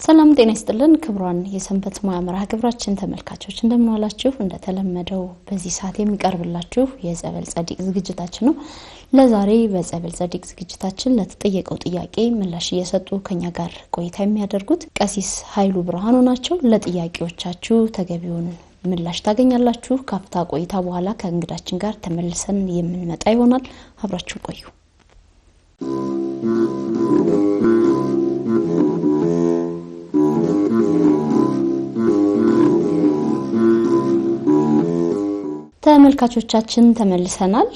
ሰላም ጤና ይስጥልን ክብሯን የሰንበት ሙያ መርሃ ግብራችን ተመልካቾች እንደምን ዋላችሁ እንደተለመደው በዚህ ሰዓት የሚቀርብላችሁ የጸበል ጸዲቅ ዝግጅታችን ነው ለዛሬ በጸበል ጸዲቅ ዝግጅታችን ለተጠየቀው ጥያቄ ምላሽ እየሰጡ ከኛ ጋር ቆይታ የሚያደርጉት ቀሲስ ኃይሉ ብርሃኑ ናቸው ለጥያቄዎቻችሁ ተገቢውን ምላሽ ታገኛላችሁ ካፍታ ቆይታ በኋላ ከእንግዳችን ጋር ተመልሰን የምንመጣ ይሆናል አብራችሁ ቆዩ ተመልካቾቻችን ተመልሰናል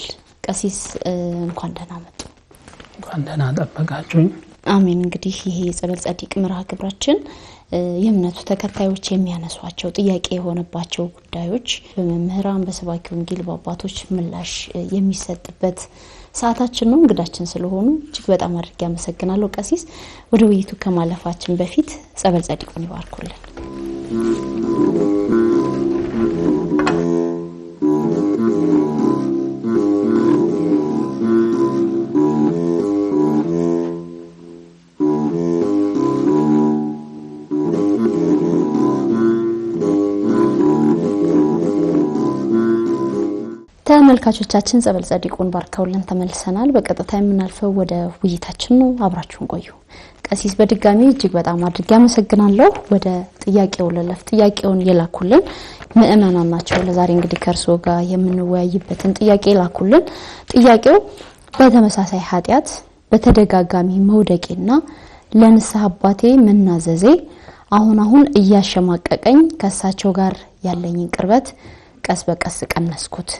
ቀሲስ እንኳን ደህና መጡ እንኳን ደህና ተጠበቃችሁኝ አሜን እንግዲህ ይሄ የጸበል ጸዲቅ መርሃ ግብራችን የእምነቱ ተከታዮች የሚያነሷቸው ጥያቄ የሆነባቸው ጉዳዮች በመምህራን በሰባኪ ወንጌል በአባቶች ምላሽ የሚሰጥበት ሰዓታችን ነው እንግዳችን ስለሆኑ እጅግ በጣም አድርጌ አመሰግናለሁ ቀሲስ ወደ ውይይቱ ከማለፋችን በፊት ጸበል ጸዲቁን ይባርኩልን ተመልካቾቻችን ጸበል ጸዲቁን ባርከውልን ተመልሰናል በቀጥታ የምናልፈው ወደ ውይይታችን ነው አብራችሁን ቆዩ ቀሲስ በድጋሚ እጅግ በጣም አድርጌ አመሰግናለሁ ወደ ጥያቄው ለለፍ ጥያቄውን የላኩልን ምእመናን ናቸው ለዛሬ እንግዲህ ከርሶ ጋር የምንወያይበትን ጥያቄ ላኩልን ጥያቄው በተመሳሳይ ኃጢያት በተደጋጋሚ መውደቄና ለንስሐ አባቴ መናዘዜ አሁን እያሸማቀቀኝ ከሳቸው ጋር ያለኝ ቅርበት ቀስ በቀስ ቀነስኩት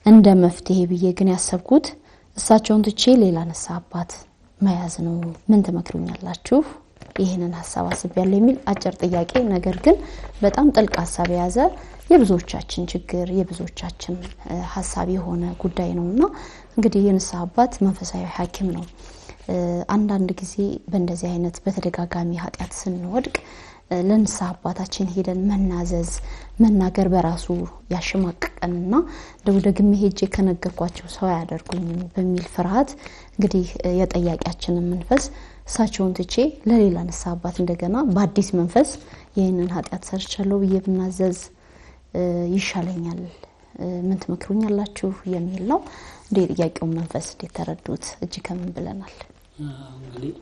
እንደ መፍትሄ ብዬ ግን ያሰብኩት እሳቸውን ትቼ ሌላ ንስሐ አባት መያዝ ነው ምን ተመክሩኛላችሁ ይሄንን ሐሳብ አስቤያለሁ የሚል አጭር ጥያቄ ነገር ግን በጣም ጥልቅ ሐሳብ የያዘ የብዙዎቻችን ችግር የብዙዎቻችን ሐሳብ የሆነ ጉዳይ ነውና እንግዲህ የንስሐ አባት መንፈሳዊ ሐኪም ነው አንዳንድ ጊዜ በእንደዚህ አይነት በተደጋጋሚ ኃጢያት ስንወድቅ ለንስሐ አባታችን ሄደን መናዘዝ መናገር በራሱ ያሽማቀቀንና ደግሜ ሄጄ ከነገርኳቸው ሰው ያደርጉኝ በሚል ፍርሃት እንግዲህ የጠያቂያችንን መንፈስ እሳቸውን ትቼ ለሌላ ንስሐ አባት እንደገና በአዲስ መንፈስ ይሄንን ኃጢያት ሰርቻለሁ ብዬ ብናዘዝ ይሻለኛል ምን ትመክሩኛላችሁ የሚል ነው እንደ ጥያቄው መንፈስ ተረዱት እጅ ከምን ብለናል እንግዲህ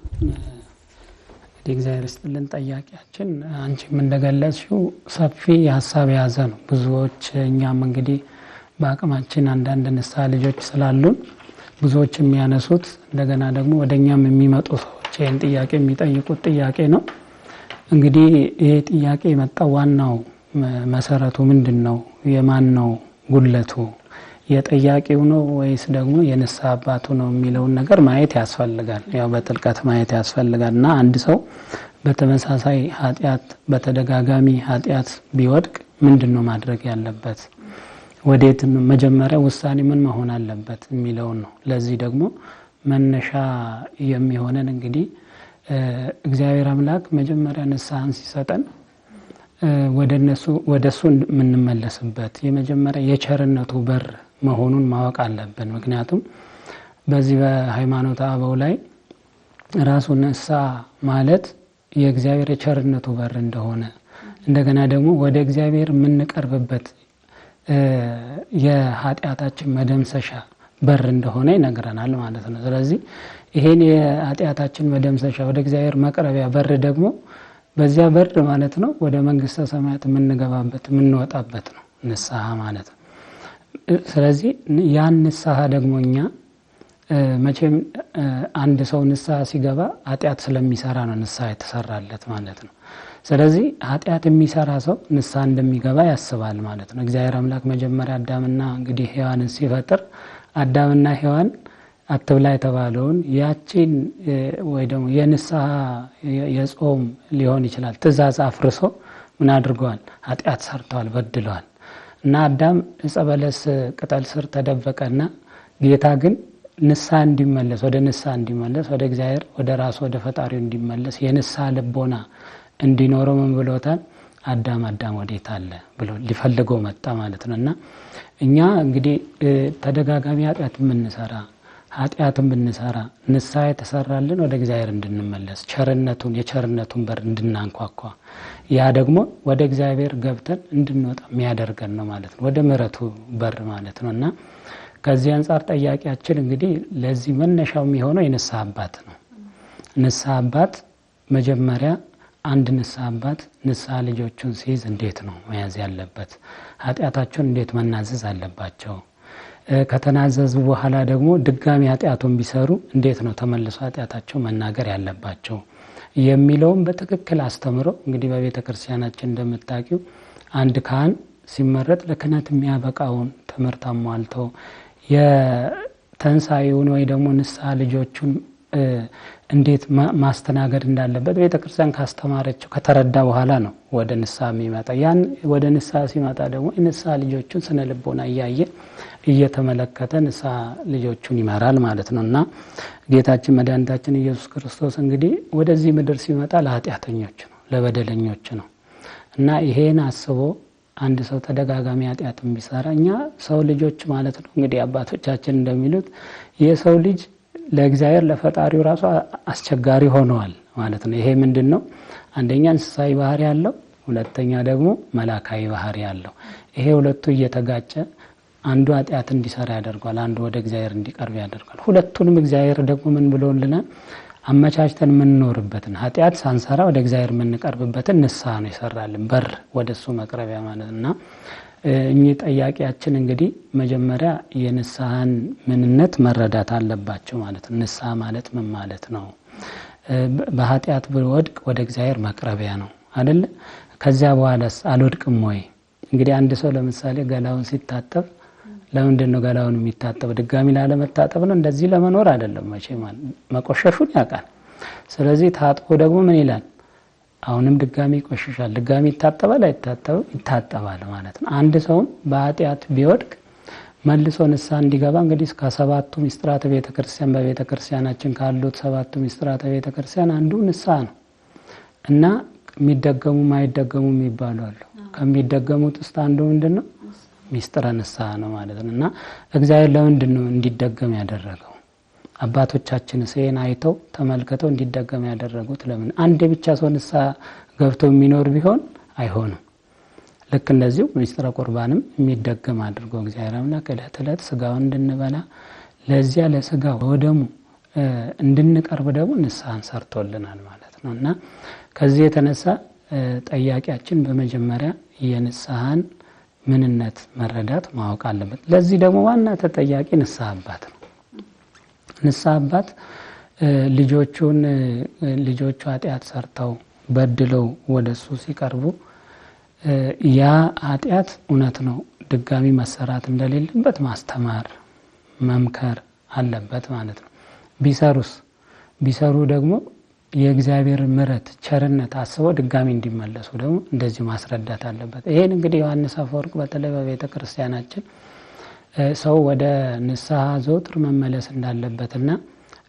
እግዚአብሔር ይስጥልን ጠያቂያችን አንቺም እንደገለጽሽው ሰፊ ሐሳብ ያዘ ነው ብዙዎች እኛም እንግዲህ በአቅማችን አንዳንድ ንስሐ ልጆች ስላሉን ብዙዎች የሚያነሱት እንደገና ደግሞ ወደኛም የሚመጡ ሰዎች ይሄን ጥያቄ የሚጠይቁት ጥያቄ ነው እንግዲህ ይሄ ጥያቄ የመጣው ዋናው መሰረቱ ምንድነው የማን ነው ጉለቱ የጠያቂው ነው ወይስ ደግሞ የንስሐ አባቱ ነው የሚለው ነገር ማየት ያስፈልጋል ያው በጥልቀት ማየት ያስፈልጋልና አንድ ሰው በተመሳሳይ ኃጢያት በተደጋጋሚ ኃጢያት ቢወድቅ ምንድነው ማድረግ ያለበት ወዴት መጀመሪያ ውሳኔ ምን መሆን አለበት የሚለው ነው ለዚህ ደግሞ መነሻ የሚሆነን እንግዲህ እግዚአብሔር አምላክ መጀመሪያ ንስሐን ሲሰጠን ወደሱ የምንመለስበት የመጀመሪያ የቸርነቱ በር መሆኑን ማወቅ አለብን ምክንያቱም በዚህ በሃይማኖት አበው ላይ ራሱ ንስሐ ማለት የእግዚአብሔር የቸርነቱ በር እንደሆነ እንደገና ደግሞ ወደ እግዚአብሔር የምንቀርብበት የኃጢያታችን መደምሰሻ በር እንደሆነ ይነግረናል ማለት ነው ስለዚህ ይሄን የኃጢያታችን መደምሰሻ ወደ እግዚአብሔር መቅረቢያ በር ደግሞ በዚያ በር ማለት ነው ወደ መንግስተ ሰማያት የምንገባበት የምንወጣበት ነው ንስሐ ማለት ነው ስለዚህ ያን ንስሐ ደግሞኛ መቼም አንድ ሰው ንስሐ ሲገባ ኃጢያት ስለሚሰራ ነው ንስሐ የተሰራለት ማለት ነው ስለዚህ ኃጢያት የሚሰራ ሰው ንስሐ እንደሚገባ ያስባል ማለት ነው እግዚአብሔር አምላክ መጀመሪያ አዳምና እንግዲህ ሔዋንን ሲፈጥር አዳምና ሔዋን አትብላ የተባለውን ያቺን ወይ ደግሞ የንስሐ የጾም ሊሆን ይችላል ትእዛዝ አፍርሶ ምን አድርገዋል ኃጢያት ሰርተዋል በድለዋል እና አዳም ጸበለስ ቅጠል ስር ተደበቀና ጌታ ግን ንስሐ እንዲመለስ ወደ እግዚአብሔር ወደ ራሱ ወደ ፈጣሪው እንዲመለስ የንስሐ ልቦና እንዲኖረው ምን ብሎታል አዳም ወዴት አለ ብሎ ሊፈልገው መጣ ማለት ነውና እኛ እንግዲህ ተደጋጋሚ ኃጢያት የምንሰራ ኃጢአትን ብንሰራ ንስሐ የተሰራልን ወደ እግዚአብሔር እንድንመለስ የቸርነቱን በር እንድናንኳኳ ያ ደግሞ ወደ እግዚአብሔር ገብተን እንድንወጣ የሚያደርገን ነው ማለት ነው። ወደ ምሕረቱ በር ማለት ነው። እና ከዚህ አንጻር ጠያቂያችን እንግዲህ ለዚህ መነሻው የሚሆነው የንስሐ አባት ነው። ንስሐ አባት መጀመሪያ አንድ ንስሐ አባት ንስሐ ልጆቹን ሲይዝ እንዴት ነው መያዝ ያለበት? ኃጢአታቸውን እንዴት መናዘዝ አለባቸው? ከተናዘዙ በኋላ ደግሞ ድጋሚ ኃጢአቱን ቢሰሩ እንዴት ነው ተመልሶ ኃጢአታቸው መናገር ያለባቸው የሚለውን በትክክል አስተምሮ እንግዲህ በቤተ ክርስቲያናችን እንደምታውቂው አንድ ካህን ሲመረጥ ለክህነት የሚያበቃውን ትምህርት አሟልተው የተንሳኤውን ወይ ደግሞ ንስሐ ልጆቹን እንዴት ማስተናገድ እንዳለበት ቤተ ክርስቲያን ካስተማረችው ከተረዳ በኋላ ነው ወደ ንስሐ የሚመጣ። ያን ወደ ንስሐ ሲመጣ ደግሞ የንስሐ ልጆቹን ስነ ልቦና እየተመለከተ ንስሐ ልጆቹን ይመራል ማለት ነው። እና ጌታችን መድኃኒታችን ኢየሱስ ክርስቶስ እንግዲህ ወደዚህ ምድር ሲመጣ ለኃጢአተኞች ነው፣ ለበደለኞች ነው። እና ይሄን አስቦ አንድ ሰው ተደጋጋሚ ኃጢአትን ቢሰራ እኛ ሰው ልጆች ማለት ነው እንግዲህ አባቶቻችን እንደሚሉት የሰው ልጅ ለእግዚአብሔር ለፈጣሪው ራሱ አስቸጋሪ ሆነዋል ማለት ነው። ይሄ ምንድነው? አንደኛ እንስሳዊ ባህሪ ያለው፣ ሁለተኛ ደግሞ መላካዊ ባህሪ ያለው። ይሄ ሁለቱ እየተጋጨ አንዱ ኃጢአት እንዲሰራ ያደርጋል፣ አንዱ ወደ እግዚአብሔር እንዲቀርብ ያደርጋል። ሁለቱንም እግዚአብሔር ደግሞ ምን ብሎልናል? አመቻችተን የምንኖርበትን ኃጢአት ሳንሰራ ወደ እግዚአብሔር የምንቀርብበትን ንስሐ ነው ይሰራልን፣ በር ወደሱ መቅረቢያ ማለት እና እኚህ ጠያቂያችን እንግዲህ መጀመሪያ የንስሐን ምንነት መረዳት አለባቸው ማለት ነው። ንስሐ ማለት ምን ማለት ነው? በኃጢአት ብወድቅ ወደ እግዚአብሔር መቅረቢያ ነው አይደል? ከዚያ በኋላስ አልወድቅም ወይ? እንግዲህ አንድ ሰው ለምሳሌ ገላውን ሲታጠብ ለምንድን ነው ገላውን የሚታጠብ? ድጋሚ ላለመታጠብ ነው? እንደዚህ ለመኖር አይደለም መቼም መቆሸሹን ያውቃል። ስለዚህ ታጥቦ ደግሞ ምን ይላል? አሁንም ድጋሚ ይቆሽሻል። ድጋሚ ይታጠባል አይታጠብም? ይታጠባል ማለት ነው። አንድ ሰውም በኃጢአት ቢወድቅ መልሶ ንስሐ እንዲገባ እንግዲህ እስከ 7ቱ ምስጢራተ ቤተክርስቲያን በቤተክርስቲያናችን ካሉት 7ቱ ምስጢራተ ቤተክርስቲያን አንዱ ንስሐ ነው እና የሚደገሙ ማይደገሙ የሚባሉ አሉ። ከሚደገሙት ውስጥ አንዱ ምንድነው? ምስጢረ ንስሐ ነው ማለት ነው። እና እግዚአብሔር ለምንድን ነው እንዲደገም ያደረገው? አባቶቻችን ይሄን አይተው ተመልክተው እንዲደገም ያደረጉት ለምን? አንድ ብቻ ሰው ንስሐ ገብቶ የሚኖር ቢሆን አይሆንም። ልክ እንደዚሁ ምስጢረ ቁርባንም የሚደገም አድርጎ እግዚአብሔር አምላክ ዕለት ዕለት ስጋውን እንድንበላ ለዚያ ለስጋው ወደሙ እንድንቀርብ ደግሞ ንስሐን ሰርቶልናል ማለት ነው። እና ከዚህ የተነሳ ጠያቂያችን በመጀመሪያ የንስሐን ምንነት መረዳት ማወቅ አለበት። ለዚህ ደግሞ ዋና ተጠያቂ ንስሐ አባት ነው። ንስሐ አባት ልጆቹ ኃጢአት ሰርተው በድለው ወደሱ ሲቀርቡ ያ ኃጢአት እውነት ነው ድጋሚ መሰራት እንደሌለበት ማስተማር መምከር አለበት ማለት ነው። ቢሰሩ ደግሞ የእግዚአብሔር ምሕረት ቸርነት አስበው ድጋሚ እንዲመለሱ ደግሞ እንደዚህ ማስረዳት አለበት። ይሄን እንግዲህ ዮሐንስ አፈወርቅ በተለይ በቤተ ክርስቲያናችን ሰው ወደ ንስሐ ዘወትር መመለስ እንዳለበትና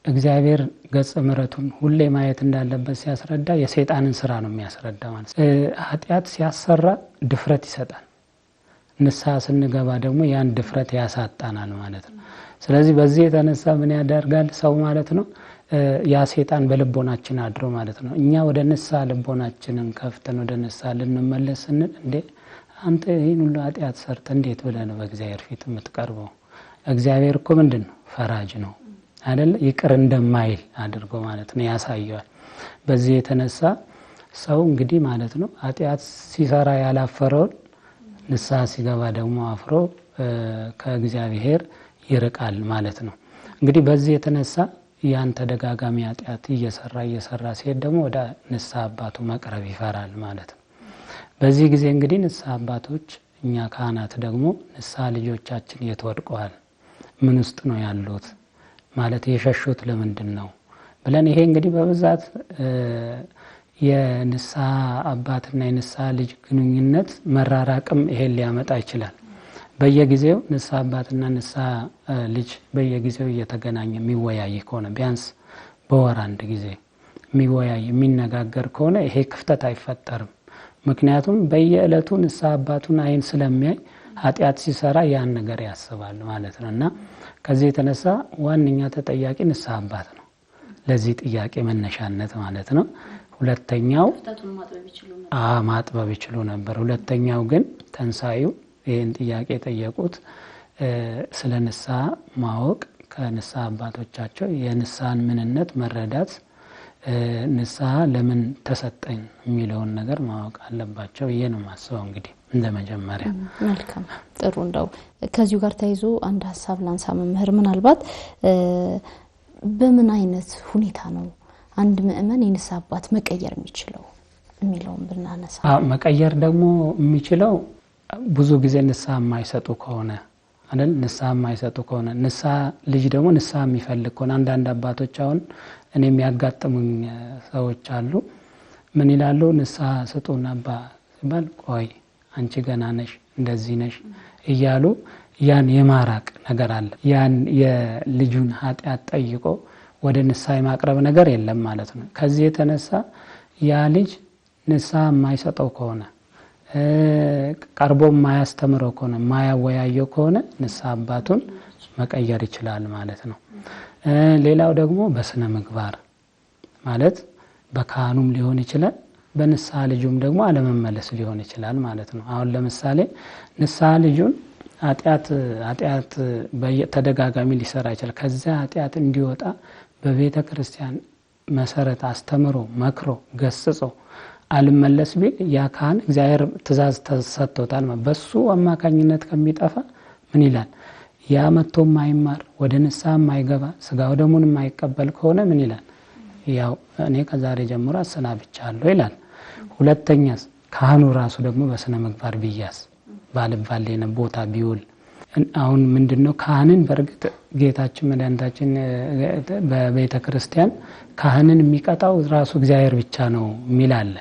እግዚአብሔር ገጸ ምሕረቱን ሁሌ ማየት እንዳለበት ሲያስረዳ የሰይጣንን ስራ ነው የሚያስረዳ ማለት ነው። ኃጢአት ሲያሰራ ድፍረት ይሰጣል። ንስሐ ስንገባ ደግሞ ያን ድፍረት ያሳጣናል ማለት ነው። ስለዚህ በዚህ የተነሳ ምን ያደርጋል ሰው ማለት ነው? ያ ሰይጣን በልቦናችን አድሮ ማለት ነው እኛ ወደ ንስሐ ልቦናችንን ከፍተን ወደ ንስሐ ልንመለስ ስንል እንዴ አንተ ይሄን ሁሉ ኃጢአት ሰርተ እንዴት ብለህ ነው በእግዚአብሔር ፊት የምትቀርበው? እግዚአብሔር እኮ ምንድነው? ፈራጅ ነው አይደል? ይቅር እንደማይል አድርጎ ማለት ነው ያሳየዋል። በዚህ የተነሳ ሰው እንግዲህ ማለት ነው ኃጢአት ሲሰራ ያላፈረውን ንስሐ ሲገባ ደግሞ አፍሮ ከእግዚአብሔር ይርቃል ማለት ነው። እንግዲህ በዚህ የተነሳ ያን ተደጋጋሚ ኃጢአት እየሰራ ሲሄድ ደግሞ ወደ ንስሐ አባቱ መቅረብ ይፈራል ማለት ነው። በዚህ ጊዜ እንግዲህ ንስሐ አባቶች እኛ ካህናት ደግሞ ንስሐ ልጆቻችን የት ወድቀዋል? ምን ውስጥ ነው ያሉት? ማለት የሸሹት ለምንድን ነው ብለን ይሄ እንግዲህ በብዛት የንስሐ አባትና የንስሐ ልጅ ግንኙነት መራራቅም ይሄን ሊያመጣ ይችላል። በየጊዜው ንስሐ አባትና ንስሐ ልጅ በየጊዜው እየተገናኘ የሚወያይ ከሆነ ቢያንስ በወር አንድ ጊዜ የሚወያይ የሚነጋገር ከሆነ ይሄ ክፍተት አይፈጠርም። ምክንያቱም በየዕለቱ ንስሐ አባቱን አይን ስለሚያይ ኃጢአት ሲሰራ ያን ነገር ያስባል ማለት ነውና ከዚህ የተነሳ ዋነኛ ተጠያቂ ንስሐ አባት ነው ለዚህ ጥያቄ መነሻነት ማለት ነው። ሁለተኛው ማጥበብ ይችሉ ነበር። ሁለተኛው ግን ተንሳዩ ይህን ጥያቄ ጠየቁት ስለ ንስሐ ማወቅ ከንስሐ አባቶቻቸው የንስሐን ምንነት መረዳት ንስሐ ለምን ተሰጠኝ የሚለውን ነገር ማወቅ አለባቸው። ይሄ ነው ማስበው እንግዲህ እንደመጀመሪያ። መልካም ጥሩ። እንደው ከዚሁ ጋር ተይዞ አንድ ሐሳብ ላንሳ መምህር፣ ምናልባት በምን አይነት ሁኔታ ነው አንድ ምእመን የንስሐ አባት መቀየር የሚችለው የሚለውን ብናነሳ። መቀየር ደግሞ የሚችለው ብዙ ጊዜ ንስሐ የማይሰጡ ከሆነ አይደል? ንስሐ የማይሰጡ ከሆነ ንስሐ ልጅ ደግሞ ንስሐ የሚፈልግ ከሆነ አንዳንድ አባቶች አሁን እኔ የሚያጋጥሙኝ ሰዎች አሉ። ምን ይላሉ? ንስሐ ስጡን አባ ሲባል ቆይ አንቺ ገና ነሽ እንደዚህ ነሽ እያሉ ያን የማራቅ ነገር አለ። ያን የልጁን ኃጢአት ጠይቆ ወደ ንስሐ የማቅረብ ነገር የለም ማለት ነው። ከዚህ የተነሳ ያ ልጅ ንስሐ የማይሰጠው ከሆነ ቀርቦ የማያስተምረው ከሆነ የማያወያየው ከሆነ ንስሐ አባቱን መቀየር ይችላል ማለት ነው። ሌላው ደግሞ በስነ ምግባር ማለት በካህኑም ሊሆን ይችላል፣ በንስሐ ልጁም ደግሞ አለመመለስ ሊሆን ይችላል ማለት ነው። አሁን ለምሳሌ ንስሐ ልጁን ኃጢአት በተደጋጋሚ ሊሰራ ይችላል። ከዚያ ኃጢአት እንዲወጣ በቤተ ክርስቲያን መሰረት አስተምሮ መክሮ ገስጾ አልመለስ ቢል ያ ካህን እግዚአብሔር ትእዛዝ ተሰጥቶታል። በሱ አማካኝነት ከሚጠፋ ምን ይላል? ያ መጥቶ የማይማር ወደ ንስሐ የማይገባ ስጋው ደሙን የማይቀበል ከሆነ ምን ይላል? ያው እኔ ከዛሬ ጀምሮ አሰናብቻለሁ ይላል። ሁለተኛ ካህኑ ራሱ ደግሞ በስነ ምግባር ቢያዝ ባልባሌ ቦታ ቢውል አሁን ምንድነው ካህንን በርግጥ ጌታችን መድኃኒታችን በቤተ ክርስቲያን ካህንን የሚቀጣው ራሱ እግዚአብሔር ብቻ ነው የሚል አለ።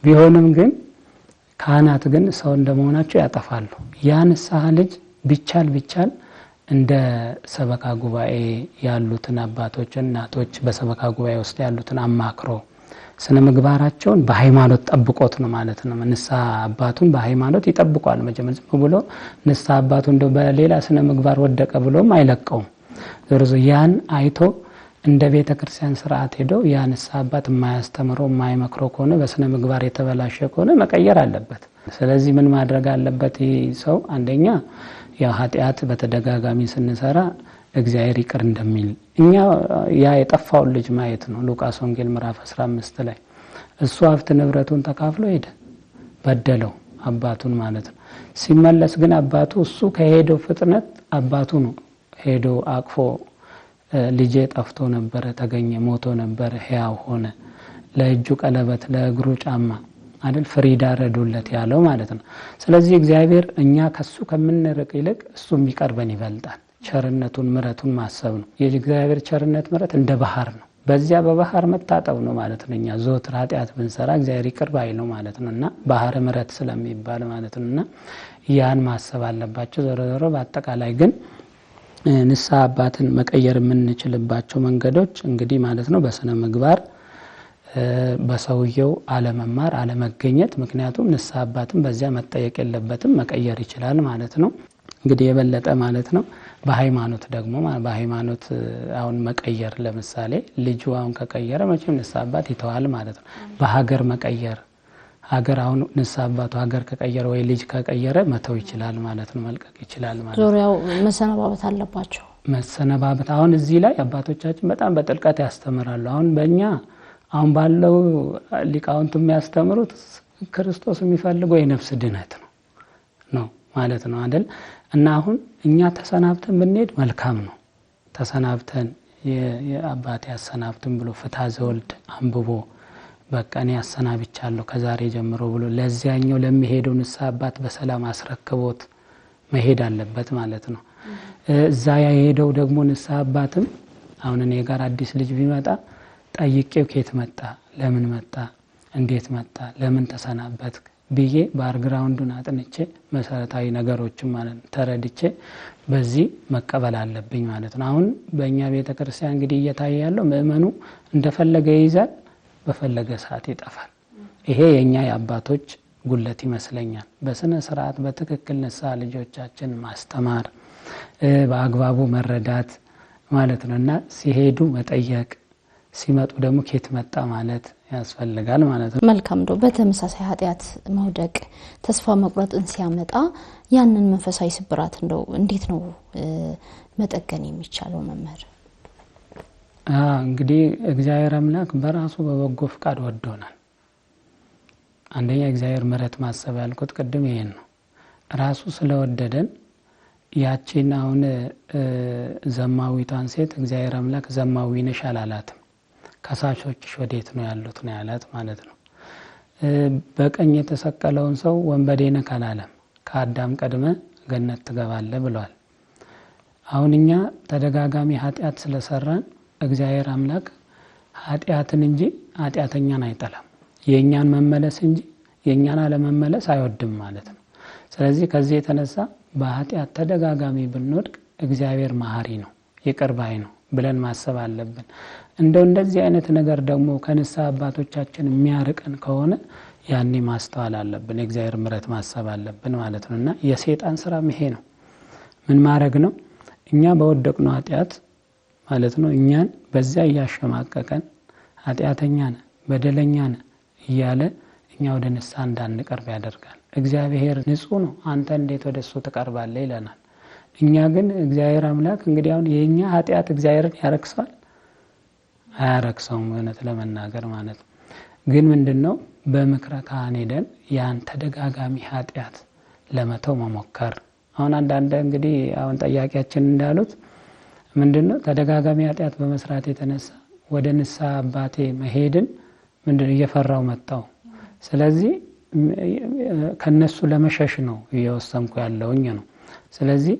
ቢሆንም ግን ካህናት ግን ሰው እንደመሆናቸው ያጠፋሉ። ያ ንስሐ ልጅ ቢቻል እንደ ሰበካ ጉባኤ ያሉትን አባቶች እናቶች በሰበካ ጉባኤ ውስጥ ያሉትን አማክሮ ስነ ምግባራቸውን በሃይማኖት ጠብቆት ነው ማለት ነው። ንስሐ አባቱን በሃይማኖት ይጠብቋል። መጀመሪያ ብሎ ንስሐ አባቱ እንደው በሌላ ስነ ምግባር ወደቀ ብሎም አይለቀውም። ዘርዞ ያን አይቶ እንደ ቤተ ክርስቲያን ስርዓት ሄዶ ያ ንስሐ አባት የማያስተምረው የማይመክረው ከሆነ በስነ ምግባር የተበላሸ ከሆነ መቀየር አለበት። ስለዚህ ምን ማድረግ አለበት ይህ ሰው? አንደኛ ያው ኃጢአት በተደጋጋሚ ስንሰራ እግዚአብሔር ይቅር እንደሚል እኛ ያ የጠፋውን ልጅ ማየት ነው። ሉቃስ ወንጌል ምዕራፍ 15 ላይ እሱ ሀብት ንብረቱን ተካፍሎ ሄደ፣ በደለው አባቱን ማለት ነው። ሲመለስ ግን አባቱ እሱ ከሄደው ፍጥነት አባቱ ነው ሄዶ አቅፎ ልጄ ጠፍቶ ነበር ተገኘ፣ ሞቶ ነበር ሕያው ሆነ፣ ለእጁ ቀለበት ለእግሩ ጫማ አይደል ፍሪዳ ረዱለት ያለው ማለት ነው። ስለዚህ እግዚአብሔር እኛ ከሱ ከምንርቅ ይልቅ እሱ የሚቀርበን ይበልጣል። ቸርነቱን ምሕረቱን ማሰብ ነው። የእግዚአብሔር ቸርነት ምሕረት እንደ ባህር ነው። በዚያ በባህር መታጠብ ነው ማለት ነው። እኛ ዘወትር ኃጢአት ብንሰራ እግዚአብሔር ይቅር ባይ ነው ማለት ነውና ባህር ምሕረት ስለሚባል ማለት ነውና ያን ማሰብ አለባቸው። ዞሮ በአጠቃላይ ግን ንስሐ አባትን መቀየር የምንችልባቸው መንገዶች እንግዲህ ማለት ነው በስነ ምግባር በሰውየው አለመማር አለመገኘት። ምክንያቱም ንስሐ አባትን በዚያ መጠየቅ የለበትም መቀየር ይችላል ማለት ነው። እንግዲህ የበለጠ ማለት ነው በሃይማኖት ደግሞ በሃይማኖት አሁን መቀየር ለምሳሌ ልጁ አሁን ከቀየረ መቼም ንስሐ አባት ይተዋል ማለት ነው። በሀገር መቀየር ሀገር አሁን ንስሐ አባቱ ሀገር ከቀየረ ወይ ልጅ ከቀየረ መተው ይችላል ማለት ነው፣ መልቀቅ ይችላል ማለት ነው። ዙሪያው መሰነባበት አለባቸው። መሰነባበት አሁን እዚህ ላይ አባቶቻችን በጣም በጥልቀት ያስተምራሉ። አሁን በእኛ አሁን ባለው ሊቃውንቱ የሚያስተምሩት ክርስቶስ የሚፈልገው የነፍስ ድነት ነው ማለት ነው አይደል? እና አሁን እኛ ተሰናብተን ብንሄድ መልካም ነው። ተሰናብተን የአባቴ ያሰናብቱን ብሎ ፍትሐ ዘወልድ አንብቦ በቃ እኔ አሰናብቻለሁ ከዛሬ ጀምሮ ብሎ ለዚያኛው ለሚሄደው ንስሐ አባት በሰላም አስረክቦት መሄድ አለበት ማለት ነው። እዛ የሄደው ደግሞ ንስሐ አባትም አሁን እኔ ጋር አዲስ ልጅ ቢመጣ ጠይቄው ከየት መጣ፣ ለምን መጣ፣ እንዴት መጣ፣ ለምን ተሰናበት ብዬ ባክግራውንዱን አጥንቼ መሰረታዊ ነገሮችን ማለት ተረድቼ በዚህ መቀበል አለብኝ ማለት ነው። አሁን በእኛ ቤተክርስቲያን እንግዲህ እየታየ ያለው ምእመኑ እንደፈለገ ይይዛል፣ በፈለገ ሰዓት ይጠፋል። ይሄ የኛ የአባቶች ጉለት ይመስለኛል። በስነ ስርዓት በትክክል ንስሐ ልጆቻችን ማስተማር በአግባቡ መረዳት ማለት ነው እና ሲሄዱ መጠየቅ ሲመጡ ደግሞ ኬት መጣ ማለት ያስፈልጋል ማለት ነው። መልካም ነው። በተመሳሳይ ኃጢአት መውደቅ ተስፋ መቁረጥን ሲያመጣ ያንን መንፈሳዊ ስብራት እንደው እንዴት ነው መጠገን የሚቻለው መምህር? እንግዲህ እግዚአብሔር አምላክ በራሱ በበጎ ፍቃድ ወዶናል። አንደኛ እግዚአብሔር ምሕረት ማሰብ ያልኩት ቅድም ይሄን ነው። ራሱ ስለወደደን ያቺን አሁን ዘማዊቷን ሴት እግዚአብሔር አምላክ ዘማዊ ነሽ አላላትም። ከሳሾችሽ ወዴት ነው ያሉት ነው ያላት ማለት ነው። በቀኝ የተሰቀለውን ሰው ወንበዴ ነህ አላለም። ከአዳም ቀድመ ገነት ትገባለህ ብሏል። አሁን እኛ ተደጋጋሚ ኃጢአት ስለሰራን እግዚአብሔር አምላክ ኃጢአትን እንጂ ኃጢአተኛን አይጠላም። የኛን መመለስ እንጂ የኛን አለመመለስ አይወድም ማለት ነው። ስለዚህ ከዚህ የተነሳ በኃጢአት ተደጋጋሚ ብንወድቅ እግዚአብሔር መሐሪ ነው፣ ይቅር ባይ ነው ብለን ማሰብ አለብን። እንደዚህ አይነት ነገር ደግሞ ከንስሐ አባቶቻችን የሚያርቀን ከሆነ ያኔ ማስተዋል አለብን፣ የእግዚአብሔር ምሕረት ማሰብ አለብን ማለት ነው እና የሰይጣን ስራም ይሄ ነው። ምን ማድረግ ነው? እኛ በወደቅነው ኃጢአት ማለት ነው እኛን በዚያ እያሸማቀቀን ኃጢአተኛ ነህ በደለኛ ነህ እያለ እኛ ወደ ንስሐ እንዳንቀርብ ያደርጋል። እግዚአብሔር ንጹህ ነው፣ አንተ እንዴት ወደሱ ትቀርባለህ ይለናል። እኛ ግን እግዚአብሔር አምላክ እንግዲህ አሁን የኛ ኃጢአት እግዚአብሔርን ያረክሰዋል? አያረክሰውም እውነት ለመናገር ማለት ነው። ግን ምንድነው በምክረ ካህን ሄደን ያን ተደጋጋሚ ኃጢአት ለመተው መሞከር። አሁን አንዳንድ እንግዲህ አሁን ጠያቂያችን እንዳሉት ምንድነው ተደጋጋሚ ኃጢአት በመስራት የተነሳ ወደ ንስሐ አባቴ መሄድን ምንድነው እየፈራው መጣው። ስለዚህ ከነሱ ለመሸሽ ነው እየወሰንኩ ያለውኝ ነው። ስለዚህ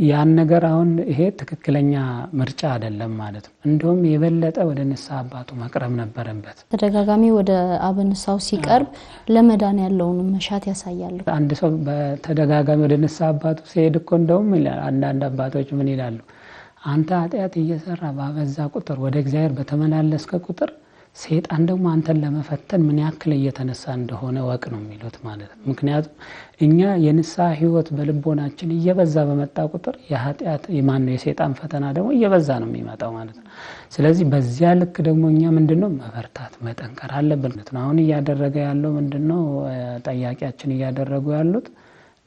ያን ነገር አሁን ይሄ ትክክለኛ ምርጫ አይደለም ማለት ነው። እንደውም የበለጠ ወደ ንስሐ አባቱ መቅረብ ነበረበት። ተደጋጋሚ ወደ አበንሳው ሲቀርብ ለመዳን ያለውን መሻት ያሳያል። አንድ ሰው በተደጋጋሚ ወደ ንስሐ አባቱ ሲሄድ እኮ እንደውም አንዳንድ አባቶች ምን ይላሉ? አንተ ኃጢአት እየሰራ ባበዛ ቁጥር ወደ እግዚአብሔር በተመላለስከ ቁጥር ሰይጣን ደግሞ አንተን ለመፈተን ምን ያክል እየተነሳ እንደሆነ ወቅ ነው የሚሉት ማለት ነው። ምክንያቱም እኛ የንስሐ ህይወት በልቦናችን እየበዛ በመጣ ቁጥር የኃጢአት የማነው የሰይጣን ፈተና ደግሞ እየበዛ ነው የሚመጣው ማለት ነው። ስለዚህ በዚያ ልክ ደግሞ እኛ ምንድነው መበርታት መጠንከር አለብን ማለት ነው። አሁን እያደረገ ያለው ምንድነው ጠያቂያችን እያደረጉ ያሉት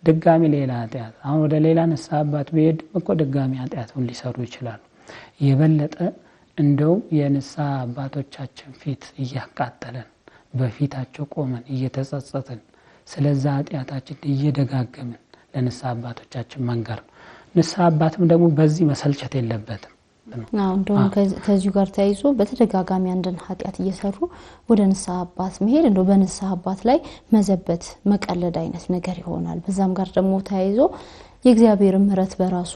ድጋሚ ሌላ ኃጢአት አሁን ወደ ሌላ ንስሐ አባት ቢሄድ እኮ ድጋሚ ኃጢአቱን ሊሰሩ ይችላሉ። የበለጠ እንደውም የንስሐ አባቶቻችን ፊት እያቃጠለን በፊታቸው ቆመን እየተጸጸትን ስለዛ ኃጢአታችን እየደጋገምን ለንስሐ አባቶቻችን መንገር ነው። ንስሐ አባትም ደግሞ በዚህ መሰልቸት የለበትም። እንደውም ከዚሁ ጋር ተያይዞ በተደጋጋሚ አንድን ኃጢአት እየሰሩ ወደ ንስሐ አባት መሄድ እንደው በንስሐ አባት ላይ መዘበት መቀለድ አይነት ነገር ይሆናል። በዛም ጋር ደግሞ ተያይዞ የእግዚአብሔር ምሕረት በራሱ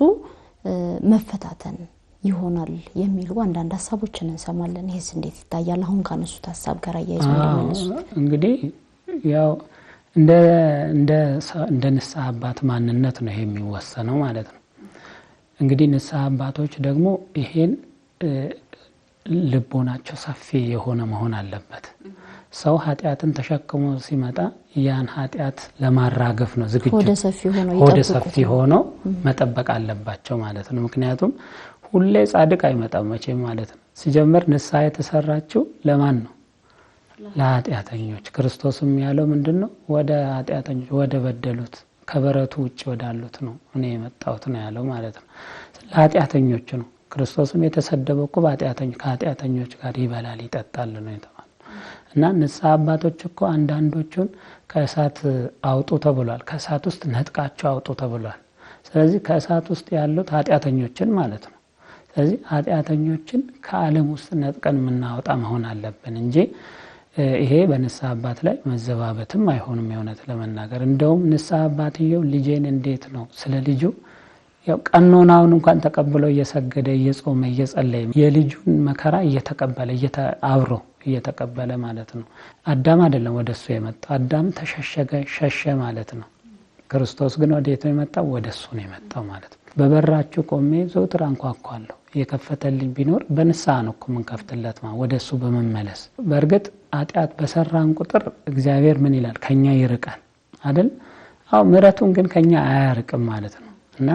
መፈታተን ይሆናል የሚሉ አንዳንድ ሐሳቦችን እንሰማለን። ይሄስ እንዴት ይታያል? አሁን ካነሱት ሐሳብ ጋር አያይዞ እንደመለሱ እንግዲህ ያው እንደ ንስሐ አባት ማንነት ነው የሚወሰነው ማለት ነው። እንግዲህ ንስሐ አባቶች ደግሞ ይሄን ልቦናቸው ሰፊ የሆነ መሆን አለበት። ሰው ኃጢአትን ተሸክሞ ሲመጣ ያን ኃጢአት ለማራገፍ ነው ዝግጁ ወደ ሰፊ ሆኖ መጠበቅ አለባቸው ማለት ነው። ምክንያቱም ሁሌ ጻድቅ አይመጣም መቼም ማለት ነው። ሲጀመር ንስሐ የተሰራችው ለማን ነው? ለኃጢአተኞች። ክርስቶስም ያለው ምንድነው? ወደ ኃጢአተኞች ወደ በደሉት ከበረቱ ውጭ ወዳሉት ነው እኔ የመጣሁት ነው ያለው ማለት ነው። ለኃጢአተኞች ነው። ክርስቶስም የተሰደበው እኮ ከኃጢአተኞች ጋር ይበላል ይጠጣል ነው የተባለው። እና ንስሐ አባቶች እኮ አንዳንዶቹን ከእሳት አውጡ ተብሏል። ከእሳት ውስጥ ነጥቃቸው አውጡ ተብሏል። ስለዚህ ከእሳት ውስጥ ያሉት ኃጢአተኞችን ማለት ነው። ስለዚህ ኃጢአተኞችን ከዓለም ውስጥ ነጥቀን የምናወጣ መሆን አለብን እንጂ ይሄ በንስሐ አባት ላይ መዘባበትም አይሆንም። የእውነት ለመናገር እንደውም ንስሐ አባትየው ልጄን እንዴት ነው ስለ ልጁ ያው ቀኖናውን እንኳን ተቀብሎ እየሰገደ እየጾመ እየጸለየ የልጁን መከራ እየተቀበለ አብሮ እየተቀበለ ማለት ነው። አዳም አይደለም ወደሱ የመጣው። አዳም ተሸሸገ ሸሸ ማለት ነው። ክርስቶስ ግን ወዴት ነው የመጣው? ወደሱ ነው የመጣው ማለት ነው። በበራችሁ ቆሜ ዘውትር አንኳኳለሁ፣ የከፈተልኝ ቢኖር በንስሐ ነው እኮ ምን ከፍተለት ወደሱ በመመለስ። በእርግጥ ኃጢአት በሰራን ቁጥር እግዚአብሔር ምን ይላል? ከኛ ይርቃል አይደል? አዎ ምሕረቱን ግን ከኛ አያርቅም ማለት ነው። እና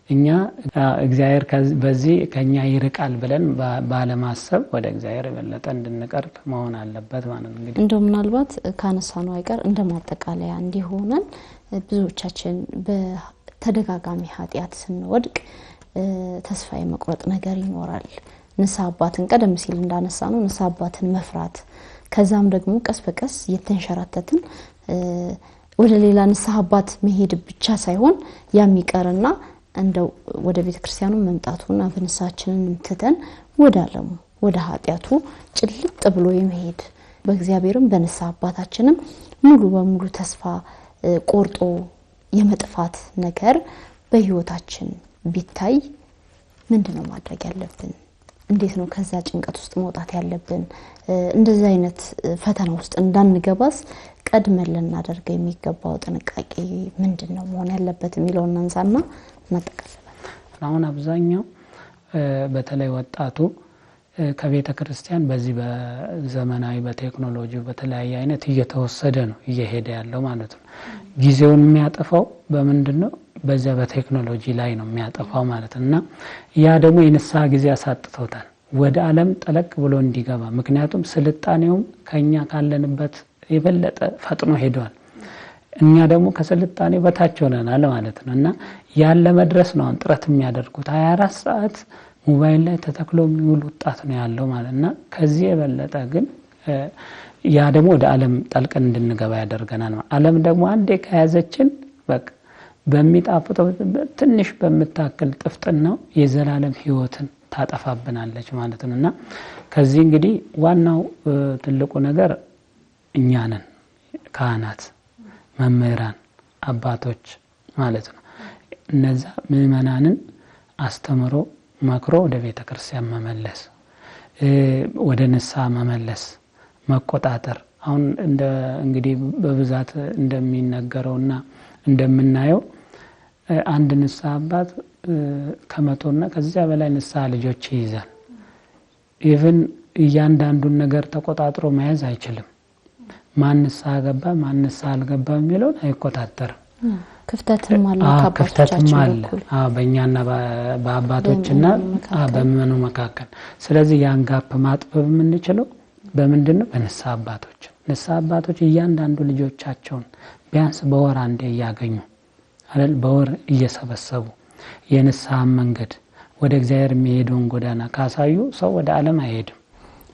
እኛ እግዚአብሔር በዚህ ከኛ ይርቃል ብለን ባለማሰብ ወደ እግዚአብሔር የበለጠ እንድንቀርብ መሆን አለበት ማለት ነው። እንግዲህ እንደው ምናልባት ካነሳነው አይቀር እንደማጠቃለያ እንዲሆነን ብዙዎቻችን በተደጋጋሚ ኃጢአት ስንወድቅ ተስፋ የመቁረጥ ነገር ይኖራል። ንስሐ አባትን ቀደም ሲል እንዳነሳነው ንስሐ አባትን መፍራት፣ ከዛም ደግሞ ቀስ በቀስ የተንሸራተትን ወደ ሌላ ንስሐ አባት መሄድ ብቻ ሳይሆን ያሚቀርና እንደው ወደ ቤተክርስቲያኑ መምጣቱና በንስሐችንን ትተን ወደ ዓለሙ ወደ ኃጢአቱ ጭልጥ ብሎ የመሄድ በእግዚአብሔርም በንስሐ አባታችንም ሙሉ በሙሉ ተስፋ ቆርጦ የመጥፋት ነገር በህይወታችን ቢታይ ምንድነው ማድረግ ያለብን? እንዴት ነው ከዛ ጭንቀት ውስጥ መውጣት ያለብን? እንደዚህ አይነት ፈተና ውስጥ እንዳንገባስ ቀድመን ልናደርገው የሚገባው ጥንቃቄ ምንድነው መሆን ያለበት የሚለውን እናንሳና እናጠቃልላለን። አሁን አብዛኛው በተለይ ወጣቱ ከቤተ ክርስቲያን በዚህ በዘመናዊ በቴክኖሎጂ በተለያየ አይነት እየተወሰደ ነው እየሄደ ያለው ማለት ነው። ጊዜውን የሚያጠፋው በምንድነው? በዛ በቴክኖሎጂ ላይ ነው የሚያጠፋው ማለት እና ያ ደግሞ የንስሐ ጊዜ አሳጥቶታል ወደ ዓለም ጠለቅ ብሎ እንዲገባ። ምክንያቱም ስልጣኔውም ከኛ ካለንበት የበለጠ ፈጥኖ ሄዷል። እኛ ደግሞ ከስልጣኔ በታች ሆነናል ማለት ነው እና ያለ መድረስ ነው ጥረት የሚያደርጉት 24 ሰዓት ሞባይል ላይ ተተክሎ የሚውል ወጣት ነው ያለው ማለትና ከዚህ የበለጠ ግን ያ ደግሞ ወደ ዓለም ጠልቀን እንድንገባ ያደርገናል። ዓለም ደግሞ አንዴ ከያዘችን በቃ በሚጣፍጠው ትንሽ በመታከል ጥፍጥናው የዘላለም ህይወትን ታጠፋብናለች ማለት ነውና ከዚህ እንግዲህ ዋናው ትልቁ ነገር እኛ ነን፣ ካህናት፣ መምህራን፣ አባቶች ማለት ነው። እነዛ ምእመናንን አስተምሮ መክሮ ወደ ቤተ ክርስቲያን መመለስ፣ ወደ ንስሐ መመለስ፣ መቆጣጠር። አሁን እንግዲህ በብዛት እንደሚነገረውና እንደምናየው አንድ ንስሐ አባት ከመቶና ከዚያ በላይ ንስሐ ልጆች ይይዛል። ኢቭን እያንዳንዱን ነገር ተቆጣጥሮ መያዝ አይችልም። ማን ንስሐ ገባ ማን ንስሐ አልገባ የሚለውን አይቆጣጠርም። ክፍተትም አለ በእኛና በአባቶችና በምእመኑ መካከል። ስለዚህ ያን ጋፕ ማጥበብ የምንችለው በምንድነው? በንስሐ አባቶች። ንስሐ አባቶች እያንዳንዱ ልጆቻቸውን ቢያንስ በወር አንዴ እያገኙ አይደል በወር እየሰበሰቡ የንስሐ መንገድ ወደ እግዚአብሔር የሚሄደውን ጎዳና ካሳዩ ሰው ወደ ዓለም አይሄድም።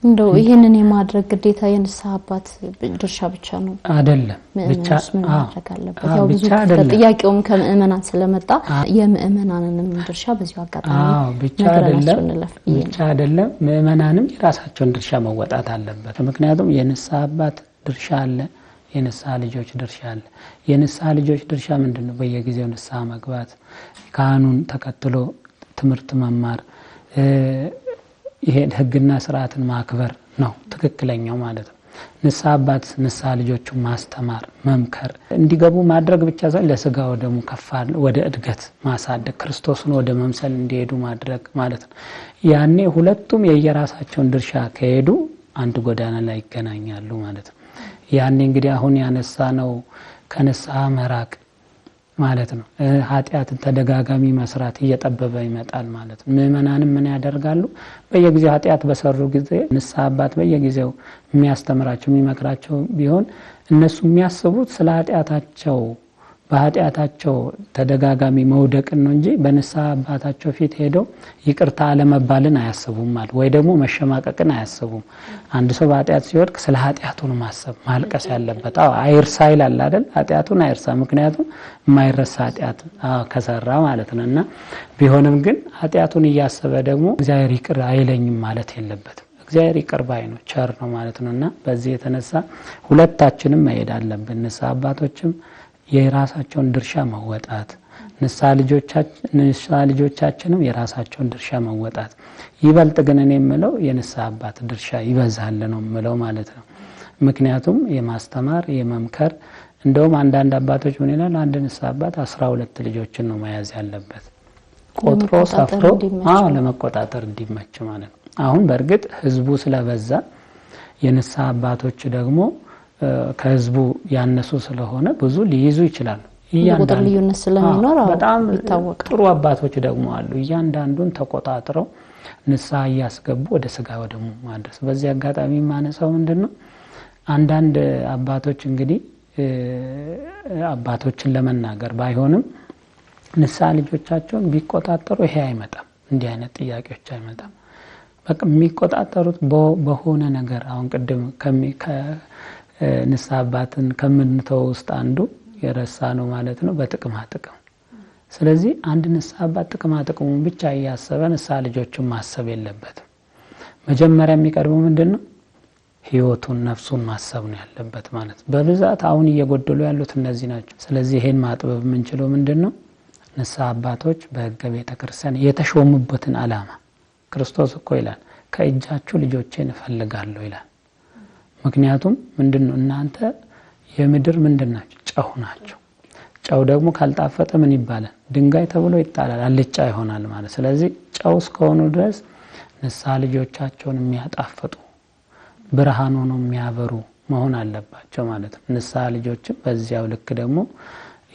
እንደው ይሄንን የማድረግ ግዴታ የንስሐ አባት ድርሻ ብቻ ነው አይደለም። ብቻ ያው ብዙ ጥያቄውም ከምእመናን ስለመጣ የምእመናንንም ድርሻ በዚሁ አጋጣሚ ብቻ አይደለም ምእመናንም የራሳቸውን ድርሻ መወጣት አለበት። ምክንያቱም የንስሐ አባት ድርሻ አለ፣ የንስሐ ልጆች ድርሻ አለ። የንስሐ ልጆች ድርሻ ምንድነው? በየጊዜው ንስሐ መግባት፣ ካህኑን ተከትሎ ትምህርት መማር፣ ይሄ ህግና ስርዓትን ማክበር ነው ትክክለኛው ማለት ነው። ንስሐ አባት ንስሐ ልጆቹን ማስተማር፣ መምከር፣ እንዲገቡ ማድረግ ብቻ ሳይሆን ለስጋ ወደሙ ከፋል ወደ እድገት ማሳደግ፣ ክርስቶስን ወደ መምሰል እንዲሄዱ ማድረግ ማለት ነው። ያኔ ሁለቱም የየራሳቸውን ድርሻ ከሄዱ አንድ ጎዳና ላይ ይገናኛሉ ማለት ነው። ያኔ እንግዲህ አሁን ያነሳ ነው ከንስሐ መራቅ ማለት ነው። ኃጢአትን ተደጋጋሚ መስራት እየጠበበ ይመጣል ማለት ነው። ምእመናንም ምን ያደርጋሉ? በየጊዜው ኃጢአት በሰሩ ጊዜ ንስሐ አባት በየጊዜው የሚያስተምራቸው የሚመክራቸው ቢሆን እነሱ የሚያስቡት ስለ ኃጢአታቸው በኃጢአታቸው ተደጋጋሚ መውደቅን ነው እንጂ በንስሐ አባታቸው ፊት ሄደው ይቅርታ አለመባልን አያስቡም ማለት ወይ ደግሞ መሸማቀቅን አያስቡም። አንድ ሰው በኃጢአት ሲወድቅ ስለ ኃጢአቱ ነው ማሰብ ማልቀስ ያለበት። አይርሳ ይላል አይደል? ኃጢአቱን አይርሳ፣ ምክንያቱም የማይረሳ ኃጢአት ከሰራ ማለት ነውና ቢሆንም ግን ኃጢአቱን እያሰበ ደግሞ እግዚአብሔር ይቅር አይለኝም ማለት የለበትም። እግዚአብሔር ይቅር ባይ ነው፣ ቸር ነው ማለት ነውና በዚህ የተነሳ ሁለታችንም መሄድ አለብን። ንስሐ አባቶችም የራሳቸውን ድርሻ መወጣት፣ ንስሐ ልጆቻችንም የራሳቸውን ድርሻ መወጣት። ይበልጥ ግን እኔ የምለው የንስሐ አባት ድርሻ ይበዛል ነው የምለው ማለት ነው። ምክንያቱም የማስተማር የመምከር እንደውም አንዳንድ አባቶች ምን ይላል? አንድ ንስሐ አባት 12 ልጆችን ነው መያዝ ያለበት። ቆጥሮ ሰፍሮ ለመቆጣጠር እንዲመች ማለት ነው። አሁን በእርግጥ ህዝቡ ስለበዛ የንስሐ አባቶች ደግሞ ከህዝቡ ያነሱ ስለሆነ ብዙ ሊይዙ ይችላሉ። ቁጥር ልዩነት ስለሚኖር በጣም ጥሩ አባቶች ደግሞ አሉ እያንዳንዱን ተቆጣጥረው ንስሐ ያስገቡ ወደ ስጋ ወደሙ ማድረስ። በዚህ አጋጣሚ ማነሳው ምንድነው አንዳንድ አባቶች እንግዲህ አባቶችን ለመናገር ባይሆንም ንስሐ ልጆቻቸውን ቢቆጣጠሩ ይሄ አይመጣም፣ እንዲህ አይነት ጥያቄዎች አይመጣም። በቃ የሚቆጣጠሩት በሆነ ነገር አሁን ቅድም ንስሐ አባትን ከምንተው ውስጥ አንዱ የረሳ ነው ማለት ነው በጥቅማ ጥቅም። ስለዚህ አንድ ንስሐ አባት ጥቅማ ጥቅሙን ብቻ ያያሰበ ንስሐ ልጆቹን ማሰብ የለበትም። መጀመሪያ የሚቀርበው ምንድነው ህይወቱን ነፍሱን ማሰብ ነው ያለበት ማለት። በብዛት አሁን እየጎደሉ ያሉት እነዚህ ናቸው። ስለዚህ ይሄን ማጥበብ የምንችለው ምንድነው ንስሐ አባቶች በሕገ ቤተክርስቲያን የተሾሙበትን ዓላማ ክርስቶስ እኮ ይላል ከእጃችሁ ልጆቼን እፈልጋለሁ ይላል። ምክንያቱም ምንድነው እናንተ የምድር ምንድናችሁ ጨው ናችሁ። ጨው ደግሞ ካልጣፈጠ ምን ይባላል ድንጋይ ተብሎ ይጣላል፣ አልጫ ይሆናል ማለት። ስለዚህ ጨው እስከሆኑ ድረስ ንስሐ ልጆቻቸውን የሚያጣፍጡ ብርሃን ሆነው የሚያበሩ መሆን አለባቸው ማለት ነው። ንስሐ ልጆችም በዚያው ልክ ደግሞ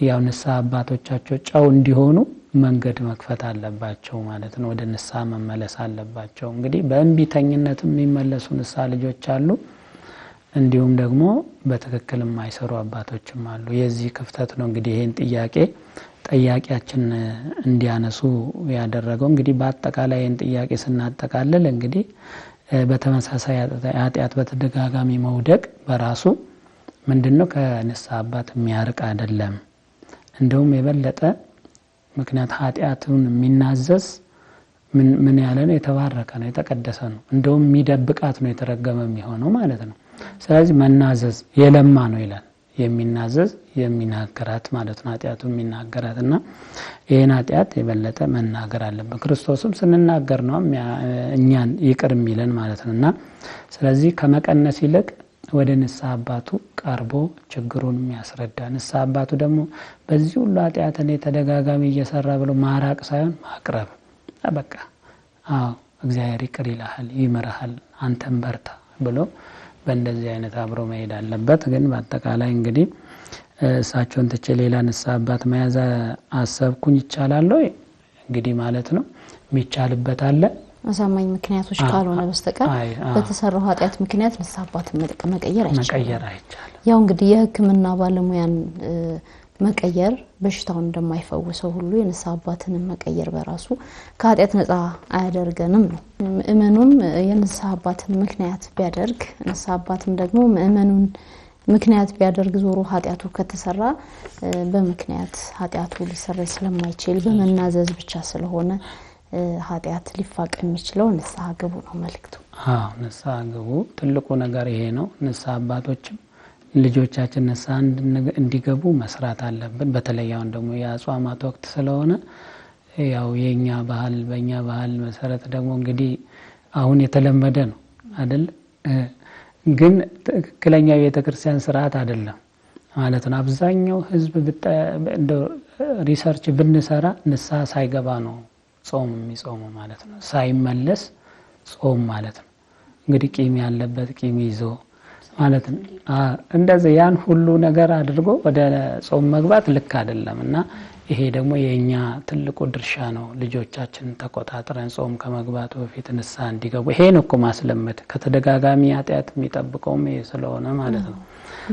ያው ንስሐ አባቶቻቸው ጨው እንዲሆኑ መንገድ መክፈት አለባቸው ማለት ነው። ወደ ንስሐ መመለስ አለባቸው። እንግዲህ በእንቢተኝነት የሚመለሱ ንስሐ ልጆች አሉ፣ እንዲሁም ደግሞ በትክክል የማይሰሩ አባቶችም አሉ። የዚህ ክፍተት ነው እንግዲህ ይሄን ጥያቄ ጠያቂያችን እንዲያነሱ ያደረገው። እንግዲህ በአጠቃላይ ይሄን ጥያቄ ስናጠቃልል እንግዲህ በተመሳሳይ ኃጢአት በተደጋጋሚ መውደቅ በራሱ ምንድነው ከንስሐ አባት የሚያርቅ አይደለም። እንደውም የበለጠ ምክንያት ኃጢአቱን የሚናዘዝ ምን ያለ ነው የተባረከ ነው የተቀደሰ ነው። እንደውም የሚደብቃት ነው የተረገመ የሚሆነው ማለት ነው። ስለዚህ መናዘዝ የለማ ነው ይላል። የሚናዘዝ የሚናገራት ማለት ነው ኃጢአቱን የሚናገራትና ይሄን ኃጢአት የበለጠ መናገር አለበት። ክርስቶስም ስንናገር ነው እኛን ይቅር የሚለን ማለት ነውና ስለዚህ ከመቀነስ ይልቅ ወደ ንስሐ አባቱ ቀርቦ ችግሩን የሚያስረዳ ንስሐ አባቱ ደግሞ በዚህ ሁሉ ኃጢአት ተደጋጋሚ እየሰራ ብሎ ማራቅ ሳይሆን ማቅረብ በቃ እግዚአብሔር ይቅር ይልሃል ይምርሃል አንተም በርታ ብሎ በእንደዚህ አይነት አብሮ መሄድ አለበት። ግን በአጠቃላይ እንግዲህ እሳቸውን ተጨ ሌላ ንስሐ አባት መያዝ አሰብኩኝ ይቻላል ወይ እንግዲህ ማለት ነው የሚቻልበት አለ አሳማኝ ምክንያቶች ካልሆነ በስተቀር በተሰራው ኃጢአት ምክንያት ንስሐ አባት መቀየር አይቻልም። ያው እንግዲህ የሕክምና ባለሙያን መቀየር በሽታውን እንደማይፈውሰው ሁሉ የንስሐ አባትን መቀየር በራሱ ከኃጢአት ነፃ አያደርገንም ነው። ምእመኑም የንስሐ አባትን ምክንያት ቢያደርግ ንስሐ አባትም ደግሞ ምእመኑን ምክንያት ቢያደርግ ዞሮ ኃጢአቱ ከተሰራ በምክንያት ኃጢአቱ ሊሰረይ ስለማይችል በመናዘዝ ብቻ ስለሆነ ኃጢአት ሊፋቅ የሚችለው ንስሐ ግቡ ነው መልእክቱ። ንስሐ ግቡ ትልቁ ነገር ይሄ ነው። ንስሐ አባቶችም ልጆቻችን ንስሐ እንዲገቡ መስራት አለብን። በተለይ አሁን ደግሞ የአጽዋማት ወቅት ስለሆነ ያው የኛ ባህል በእኛ ባህል መሰረት ደግሞ እንግዲህ አሁን የተለመደ ነው አይደል? ግን ትክክለኛው የቤተክርስቲያን ስርዓት አይደለም ማለት ነው። አብዛኛው ህዝብ እንደ ሪሰርች ብንሰራ ንስሐ ሳይገባ ነው ጾም የሚጾመው ማለት ነው። ሳይመለስ ጾም ማለት ነው። እንግዲህ ቂም ያለበት ቂም ይዞ ማለት ነው። እንደዚህ ያን ሁሉ ነገር አድርጎ ወደ ጾም መግባት ልክ አይደለምና ይሄ ደግሞ የኛ ትልቁ ድርሻ ነው። ልጆቻችንን ተቆጣጥረን ጾም ከመግባቱ በፊት ንስሐ እንዲገቡ ይሄን እኮ ማስለመድ ከተደጋጋሚ ኃጢአት የሚጠብቀውም ይሄ ስለሆነ ማለት ነው።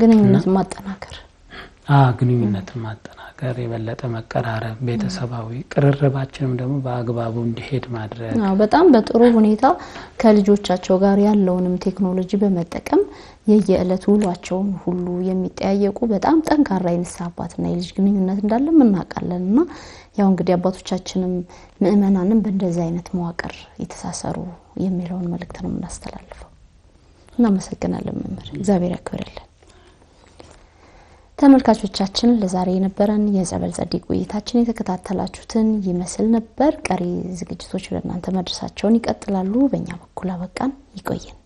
ግንኙነትን ማጠናከር ግንኙነትን ማጠናከር የበለጠ መቀራረብ ቤተሰባዊ ቅርርባችንም ደግሞ በአግባቡ እንዲሄድ ማድረግ በጣም በጥሩ ሁኔታ ከልጆቻቸው ጋር ያለውንም ቴክኖሎጂ በመጠቀም የየዕለት ውሏቸውን ሁሉ የሚጠያየቁ በጣም ጠንካራ የንስሐ አባትና የልጅ ግንኙነት እንዳለ እናውቃለንና ያው እንግዲህ አባቶቻችንም ምእመናንም በእንደዚህ አይነት መዋቅር የተሳሰሩ የሚለውን መልእክት ነው እናስተላልፈው። እናመሰግናለን መምህር እግዚአብሔር ያክብርልን። ተመልካቾቻችን ለዛሬ የነበረን የጸበል ጸዲቅ ውይይታችን የተከታተላችሁትን ይመስል ነበር። ቀሪ ዝግጅቶች ለእናንተ መድረሳቸውን ይቀጥላሉ። በእኛ በኩል አበቃን። ይቆየን።